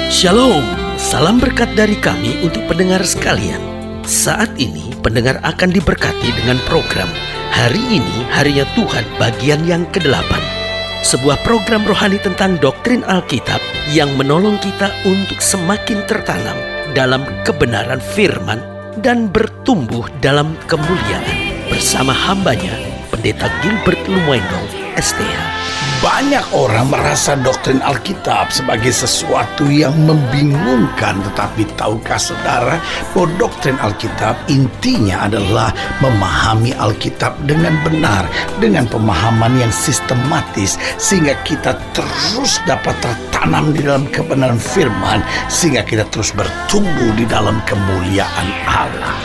Shalom, salam berkat dari kami untuk pendengar sekalian. Saat ini pendengar akan diberkati dengan program Hari Ini Harinya Tuhan bagian yang ke-8. Sebuah program rohani tentang doktrin Alkitab yang menolong kita untuk semakin tertanam dalam kebenaran firman dan bertumbuh dalam kemuliaan. Bersama hambanya, Pendeta Gilbert Lumwendong, STH. Banyak orang merasa doktrin Alkitab sebagai sesuatu yang membingungkan. Tetapi tahukah saudara bahwa doktrin Alkitab intinya adalah memahami Alkitab dengan benar, dengan pemahaman yang sistematis, sehingga kita terus dapat tertanam di dalam kebenaran firman, sehingga kita terus bertumbuh di dalam kemuliaan Allah.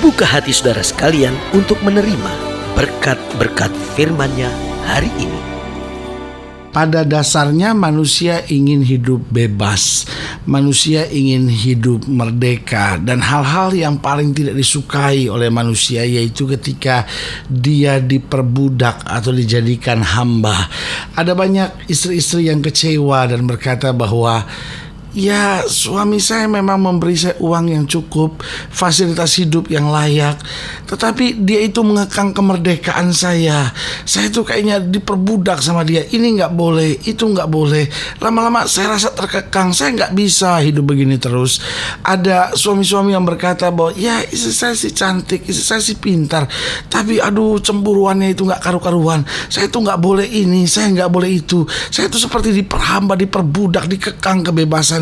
Buka hati saudara sekalian untuk menerima berkat-berkat firman-Nya hari ini. Pada dasarnya manusia ingin hidup bebas, manusia ingin hidup merdeka, dan hal-hal yang paling tidak disukai oleh manusia yaitu ketika dia diperbudak atau dijadikan hamba. Ada banyak istri-istri yang kecewa dan berkata bahwa ya, suami saya memang memberi saya uang yang cukup, fasilitas hidup yang layak, tetapi dia itu mengekang kemerdekaan saya. Saya itu kayaknya diperbudak sama dia. Ini gak boleh, itu gak boleh. Lama-lama saya rasa terkekang. Saya gak bisa hidup begini terus. Ada suami-suami yang berkata bahwa ya, istri saya sih cantik, istri saya sih pintar, tapi aduh, cemburuannya itu gak karu-karuan. Saya itu gak boleh ini, saya gak boleh itu. Saya itu seperti diperhamba, diperbudak, dikekang kebebasan.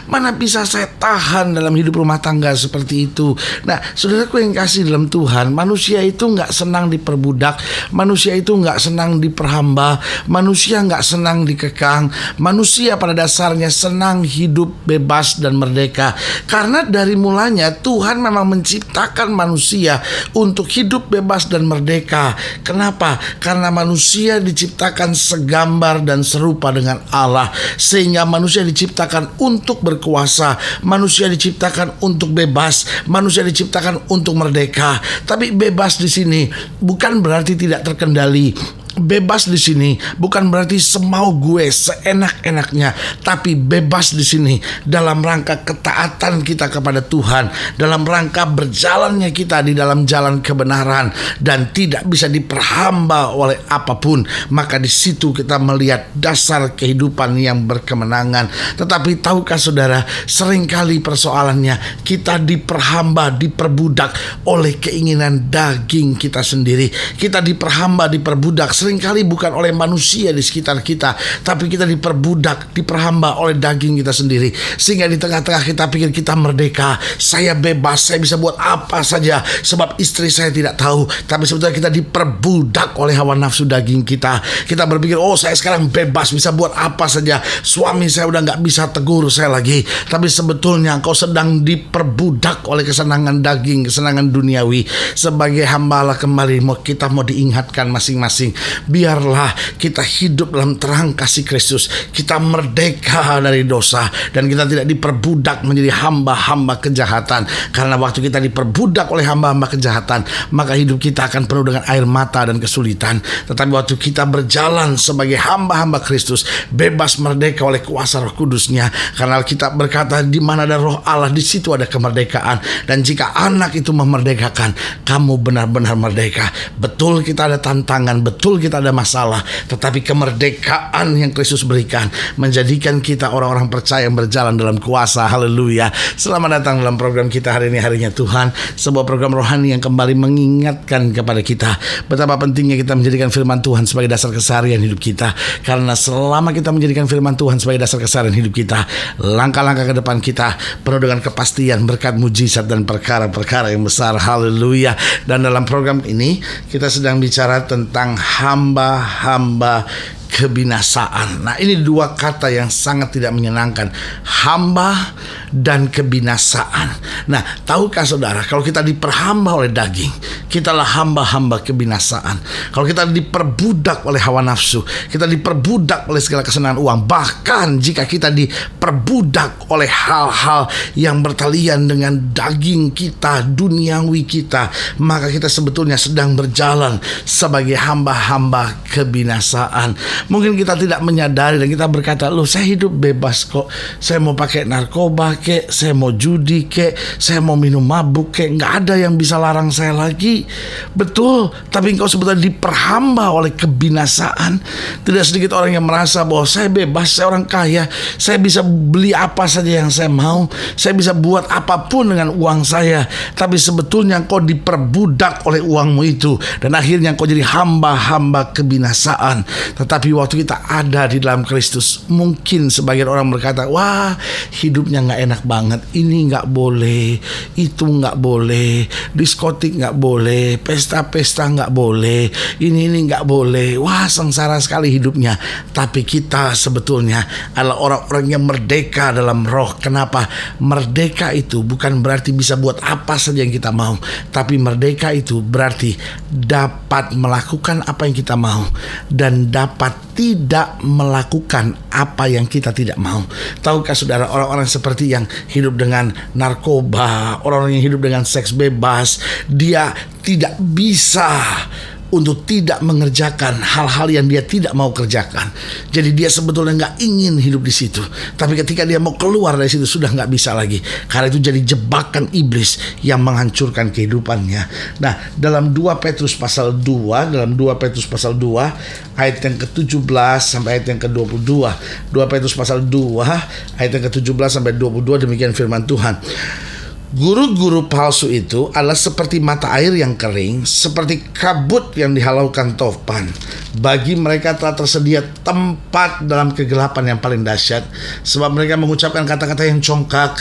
Mana bisa saya tahan dalam hidup rumah tangga seperti itu. Nah, saudaraku yang kasih dalam Tuhan, manusia itu gak senang diperbudak, manusia itu gak senang diperhamba, manusia gak senang dikekang. Manusia pada dasarnya senang hidup bebas dan merdeka. Karena dari mulanya Tuhan memang menciptakan manusia untuk hidup bebas dan merdeka. Kenapa? Karena manusia diciptakan segambar dan serupa dengan Allah, sehingga manusia diciptakan untuk berkuasa, manusia diciptakan untuk bebas, manusia diciptakan untuk merdeka. Tapi bebas di sini bukan berarti tidak terkendali. Bebas di sini bukan berarti semau gue, seenak-enaknya, tapi bebas di sini dalam rangka ketaatan kita kepada Tuhan, dalam rangka berjalannya kita di dalam jalan kebenaran dan tidak bisa diperhamba oleh apapun. Maka di situ kita melihat dasar kehidupan yang berkemenangan. Tetapi tahukah saudara, seringkali persoalannya kita diperhamba, diperbudak oleh keinginan daging kita sendiri. Kita diperhamba, diperbudak seringkali bukan oleh manusia di sekitar kita, tapi kita diperbudak, diperhamba oleh daging kita sendiri. Sehingga di tengah-tengah kita pikir kita merdeka, saya bebas, saya bisa buat apa saja sebab istri saya tidak tahu. Tapi sebetulnya kita diperbudak oleh hawa nafsu daging kita. Kita berpikir, oh saya sekarang bebas, bisa buat apa saja. Suami saya udah gak bisa tegur saya lagi. Tapi sebetulnya kau sedang diperbudak oleh kesenangan daging, kesenangan duniawi. Sebagai hambalah kembali, kita mau diingatkan masing-masing, biarlah kita hidup dalam terang kasih Kristus. Kita merdeka dari dosa dan kita tidak diperbudak menjadi hamba-hamba kejahatan. Karena waktu kita diperbudak oleh hamba-hamba kejahatan, maka hidup kita akan penuh dengan air mata dan kesulitan. Tetapi waktu kita berjalan sebagai hamba-hamba Kristus, bebas merdeka oleh kuasa Roh Kudus-Nya. Karena Alkitab berkata, di mana ada Roh Allah, di situ ada kemerdekaan. Dan jika anak itu memerdekakan, kamu benar-benar merdeka. Betul kita ada tantangan, betul kita ada masalah, tetapi kemerdekaan yang Kristus berikan menjadikan kita orang-orang percaya yang berjalan dalam kuasa. Haleluya. Selamat datang dalam program kita hari ini, Harinya Tuhan, sebuah program rohani yang kembali mengingatkan kepada kita betapa pentingnya kita menjadikan firman Tuhan sebagai dasar keseharian hidup kita. Karena selama kita menjadikan firman Tuhan sebagai dasar keseharian hidup kita, langkah-langkah ke depan kita penuh dengan kepastian, berkat, mujizat dan perkara-perkara yang besar. Haleluya. Dan dalam program ini kita sedang bicara tentang hamba-hamba kebinasaan. Nah, ini dua kata yang sangat tidak menyenangkan, hamba dan kebinasaan. Nah, tahukah saudara, kalau kita diperhamba oleh daging, kitalah hamba-hamba kebinasaan. Kalau kita diperbudak oleh hawa nafsu, kita diperbudak oleh segala kesenangan uang, bahkan jika kita diperbudak oleh hal-hal yang bertalian dengan daging kita, duniawi kita, maka kita sebetulnya sedang berjalan sebagai hamba-hamba kebinasaan. Mungkin kita tidak menyadari dan kita berkata, loh saya hidup bebas kok. Saya mau pakai narkoba kek, saya mau judi kek, saya mau minum mabuk kek, nggak ada yang bisa larang saya lagi. Betul, tapi engkau sebetulnya diperhamba oleh kebinasaan. Tidak sedikit orang yang merasa bahwa saya bebas, saya orang kaya, saya bisa beli apa saja yang saya mau, saya bisa buat apapun dengan uang saya. Tapi sebetulnya engkau diperbudak oleh uangmu itu, dan akhirnya engkau jadi hamba-hamba kebinasaan. Tetapi waktu kita ada di dalam Kristus, mungkin sebagian orang berkata, wah hidupnya gak enak banget, ini gak boleh, itu gak boleh, diskotik gak boleh, pesta-pesta gak boleh, ini gak boleh, wah sengsara sekali hidupnya. Tapi kita sebetulnya adalah orang-orang yang merdeka dalam roh. Kenapa? Merdeka itu bukan berarti bisa buat apa saja yang kita mau, tapi merdeka itu berarti dapat melakukan apa yang kita mau dan dapat tidak melakukan apa yang kita tidak mau. Tahukah saudara, orang-orang seperti yang hidup dengan narkoba, orang-orang yang hidup dengan seks bebas, dia tidak bisa untuk tidak mengerjakan hal-hal yang dia tidak mau kerjakan. Jadi dia sebetulnya nggak ingin hidup di situ, tapi ketika dia mau keluar dari situ sudah nggak bisa lagi, karena itu jadi jebakan iblis yang menghancurkan kehidupannya. Nah, dalam 2 Petrus pasal 2, ayat yang ke-17 sampai ayat yang ke-22. 2 Petrus pasal 2 ayat yang ke-17 sampai 22, demikian firman Tuhan. Guru-guru palsu itu adalah seperti mata air yang kering, seperti kabut yang dihalaukan topan. Bagi mereka telah tersedia tempat dalam kegelapan yang paling dahsyat, sebab mereka mengucapkan kata-kata yang congkak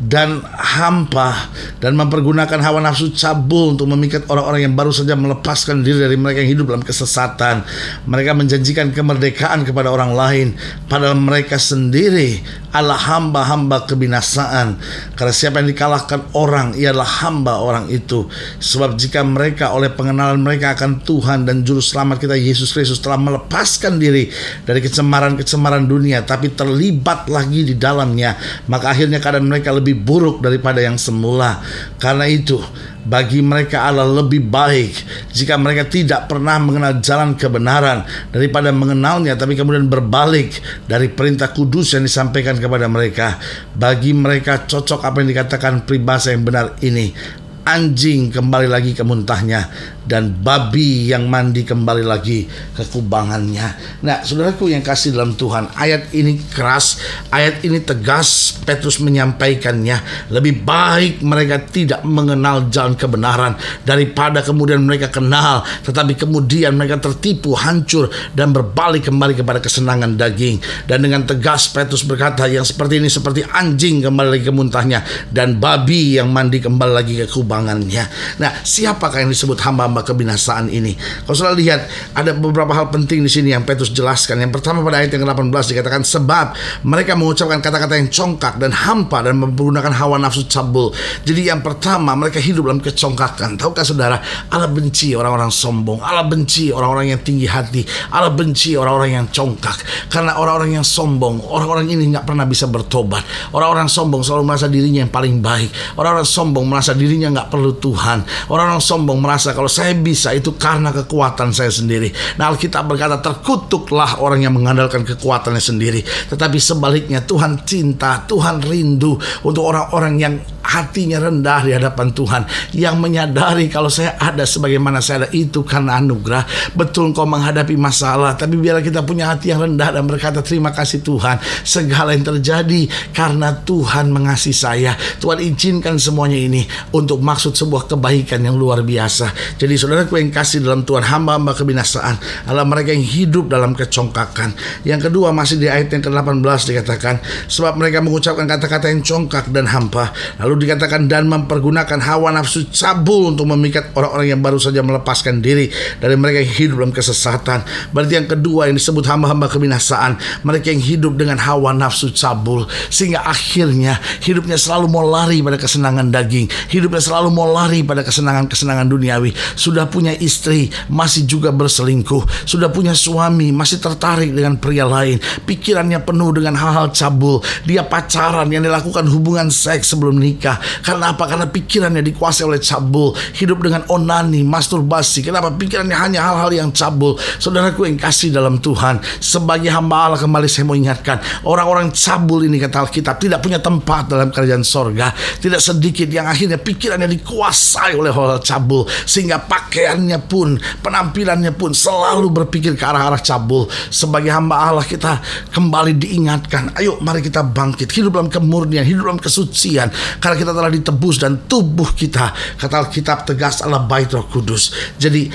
dan hampa, dan mempergunakan hawa nafsu cabul untuk memikat orang-orang yang baru saja melepaskan diri dari mereka yang hidup dalam kesesatan. Mereka menjanjikan kemerdekaan kepada orang lain, padahal mereka sendiri adalah hamba-hamba kebinasaan. Karena siapa yang dikalahkan orang, ialah hamba orang itu. Sebab jika mereka oleh pengenalan mereka akan Tuhan dan Juru Selamat kita Yesus Kristus telah melepaskan diri dari kecemaran-kecemaran dunia, tapi terlibat lagi di dalamnya, maka akhirnya keadaan mereka lebih buruk daripada yang semula. Karena itu bagi mereka adalah lebih baik jika mereka tidak pernah mengenal jalan kebenaran daripada mengenalnya, tapi kemudian berbalik dari perintah kudus yang disampaikan kepada mereka. Bagi mereka cocok apa yang dikatakan peribahasa yang benar ini: anjing kembali lagi ke muntahnya, dan babi yang mandi kembali lagi ke kubangannya. Nah, saudaraku yang kasih dalam Tuhan, ayat ini keras, ayat ini tegas. Petrus menyampaikannya, lebih baik mereka tidak mengenal jalan kebenaran daripada kemudian mereka kenal, tetapi kemudian mereka tertipu, hancur, dan berbalik kembali kepada kesenangan daging. Dan dengan tegas Petrus berkata, yang seperti ini seperti anjing kembali lagi ke muntahnya, dan babi yang mandi kembali lagi ke kubangannya. Nah, siapakah yang disebut hamba-hamba kebinasaan ini? Kalau saudara lihat, ada beberapa hal penting di sini yang Petrus jelaskan. Yang pertama, pada ayat yang ke-18 dikatakan, sebab mereka mengucapkan kata-kata yang congkak dan hampa dan menggunakan hawa nafsu cabul. Jadi yang pertama, mereka hidup dalam kecongkakan. Tahukah saudara, Allah benci orang-orang sombong, Allah benci orang-orang yang tinggi hati, Allah benci orang-orang yang congkak. Karena orang-orang yang sombong, orang-orang ini gak pernah bisa bertobat. Orang-orang sombong selalu merasa dirinya yang paling baik. Orang-orang sombong merasa dirinya gak perlu Tuhan. Orang-orang sombong merasa kalau saya bisa itu karena kekuatan saya sendiri. Nah, Alkitab berkata, terkutuklah orang yang mengandalkan kekuatannya sendiri. Tetapi sebaliknya, Tuhan cinta, Tuhan rindu untuk orang-orang yang hatinya rendah di hadapan Tuhan, yang menyadari kalau saya ada sebagaimana saya ada itu karena anugerah. Betul kau menghadapi masalah, tapi biarlah kita punya hati yang rendah dan berkata, terima kasih Tuhan, segala yang terjadi karena Tuhan mengasihi saya. Tuhan izinkan semuanya ini untuk maksud sebuah kebaikan yang luar biasa. Jadi saudaraku yang kasih dalam Tuhan, hamba-hamba kebinasaan adalah mereka yang hidup dalam kecongkakan. Yang kedua, masih di ayat yang ke-18 dikatakan, sebab mereka mengucapkan kata-kata yang congkak dan hampa. Lalu dikatakan, dan mempergunakan hawa nafsu cabul untuk memikat orang-orang yang baru saja melepaskan diri dari mereka yang hidup dalam kesesatan. Berarti yang kedua yang disebut hamba-hamba kebinasaan, mereka yang hidup dengan hawa nafsu cabul, sehingga akhirnya hidupnya selalu mau lari pada kesenangan daging, hidupnya selalu selalu mau lari pada kesenangan-kesenangan duniawi. Sudah punya istri, masih juga berselingkuh. Sudah punya suami, masih tertarik dengan pria lain. Pikirannya penuh dengan hal-hal cabul. Dia pacaran yang dilakukan hubungan seks sebelum nikah. Karena apa? Karena pikirannya dikuasai oleh cabul. Hidup dengan onani, masturbasi. Kenapa? Pikirannya hanya hal-hal yang cabul. Saudaraku yang kasih dalam Tuhan, sebagai hamba Allah, kembali saya mau ingatkan, orang-orang cabul ini, kata Alkitab, tidak punya tempat dalam kerajaan sorga. Tidak sedikit yang akhirnya pikirannya dikuasai oleh hal cabul, sehingga pakaiannya pun, penampilannya pun selalu berpikir ke arah-arah cabul. Sebagai hamba Allah, kita kembali diingatkan, ayo mari kita bangkit, hidup dalam kemurnian, hidup dalam kesucian, karena kita telah ditebus dan tubuh kita, kata Alkitab, tegas adalah bait Roh Kudus. Jadi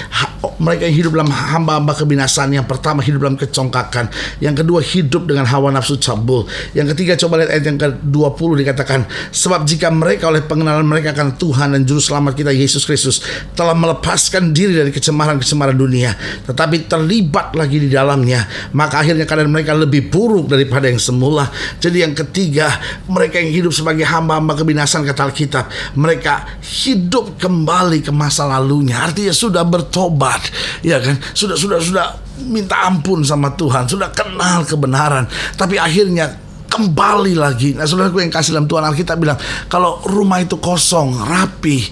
mereka yang hidup dalam hamba-hamba kebinasaan, yang pertama hidup dalam kecongkakan, yang kedua hidup dengan hawa nafsu cabul, yang ketiga coba lihat ayat yang ke-20, dikatakan, sebab jika mereka oleh pengenalan mereka akan Tuhan dan Juru Selamat kita Yesus Kristus telah melepaskan diri dari kecemaran-kecemaran dunia, tetapi terlibat lagi di dalamnya, maka akhirnya keadaan mereka lebih buruk daripada yang semula. Jadi yang ketiga, mereka yang hidup sebagai hamba-hamba kebinasaan, kata Alkitab, mereka hidup kembali ke masa lalunya. Artinya sudah bertobat, ya kan? Sudah minta ampun sama Tuhan, sudah kenal kebenaran, tapi akhirnya kembali lagi. Nah, saudaraku yang kasih dalam Tuhan, Alkitab bilang, kalau rumah itu kosong, rapi,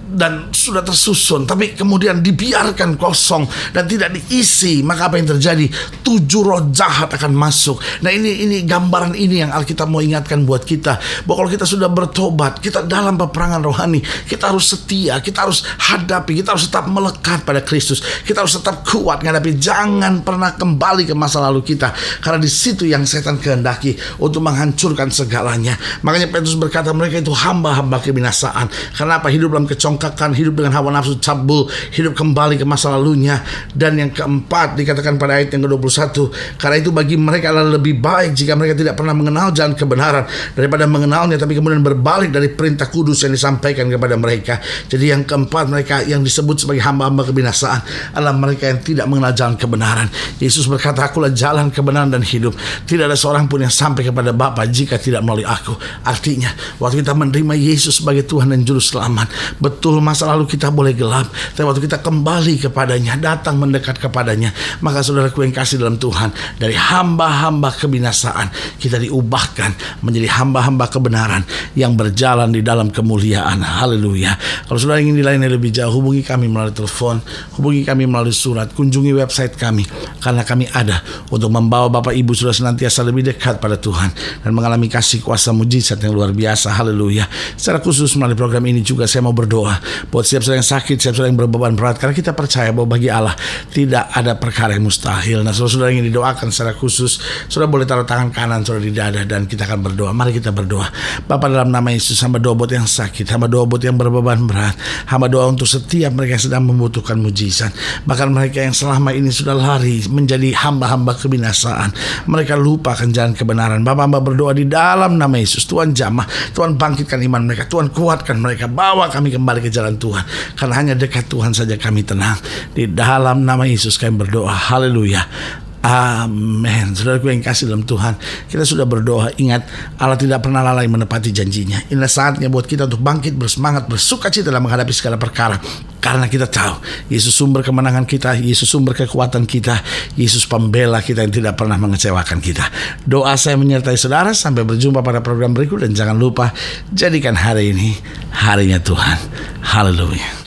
dan sudah tersusun, tapi kemudian dibiarkan kosong dan tidak diisi, maka apa yang terjadi? 7 roh jahat akan masuk. Nah, ini gambaran ini yang Alkitab mau ingatkan buat kita, bahwa kalau kita sudah bertobat, kita dalam peperangan rohani, kita harus setia, kita harus hadapi, kita harus tetap melekat pada Kristus, kita harus tetap kuat menghadapi. Jangan pernah kembali ke masa lalu kita, karena di situ yang setan kehendaki untuk menghancurkan segalanya. Makanya Petrus berkata, mereka itu hamba-hamba kebinasaan. Kenapa? Hidup dalam kecongkakan, hidup dengan hawa nafsu cabul, hidup kembali ke masa lalunya. Dan yang keempat dikatakan pada ayat yang ke-21, karena itu bagi mereka adalah lebih baik jika mereka tidak pernah mengenal jalan kebenaran daripada mengenalnya, tapi kemudian berbalik dari perintah kudus yang disampaikan kepada mereka. Jadi yang keempat, mereka yang disebut sebagai hamba-hamba kebinasaan adalah mereka yang tidak mengenal jalan kebenaran. Yesus berkata, akulah jalan, kebenaran, dan hidup. Tidak ada seorang pun yang sampai kepada Bapa jika tidak melalui aku. Artinya, waktu kita menerima Yesus sebagai Tuhan dan Juru Selamat, betul masa lalu kita boleh gelap, tapi waktu kita kembali kepadanya, datang mendekat kepadanya, maka saudaraku yang kasih dalam Tuhan, dari hamba-hamba kebinasaan kita diubahkan menjadi hamba-hamba kebenaran yang berjalan di dalam kemuliaan. Haleluya. Kalau saudara ingin dilayani lebih jauh, hubungi kami melalui telepon, hubungi kami melalui surat, kunjungi website kami, karena kami ada untuk membawa Bapak Ibu sudah senantiasa lebih dekat pada Tuhan dan mengalami kasih kuasa mujizat yang luar biasa. Haleluya. Secara khusus melalui program ini juga saya mau berdoa buat setiap saudara yang sakit, setiap saudara yang berbeban berat, karena kita percaya bahwa bagi Allah tidak ada perkara yang mustahil. Nah, saudara yang ingin didoakan secara khusus, saudara boleh taruh tangan kanan saudara di dada dan kita akan berdoa. Mari kita berdoa. Bapa, dalam nama Yesus, hamba doa buat yang sakit, hamba doa buat yang berbeban berat, hamba doa untuk setiap mereka yang sedang membutuhkan mujizat, bahkan mereka yang selama ini sudah lari menjadi hamba-hamba kebinasaan, mereka lupakan jalan kebenaran. Bapak, hamba berdoa di dalam nama Yesus, Tuhan jamah, Tuhan bangkitkan iman mereka, Tuhan kuatkan mereka, bawa kami kembali ke jalan Tuhan, karena hanya dekat Tuhan saja kami tenang. Di dalam nama Yesus kami berdoa. Haleluya. Amin. Saudaraku yang kasih dalam Tuhan, kita sudah berdoa. Ingat, Allah tidak pernah lalai menepati janjinya. Inilah saatnya buat kita untuk bangkit, bersemangat, bersukacita dalam menghadapi segala perkara, karena kita tahu Yesus sumber kemenangan kita, Yesus sumber kekuatan kita, Yesus pembela kita yang tidak pernah mengecewakan kita. Doa saya menyertai saudara. Sampai berjumpa pada program berikut, dan jangan lupa jadikan hari ini harinya Tuhan. Haleluya.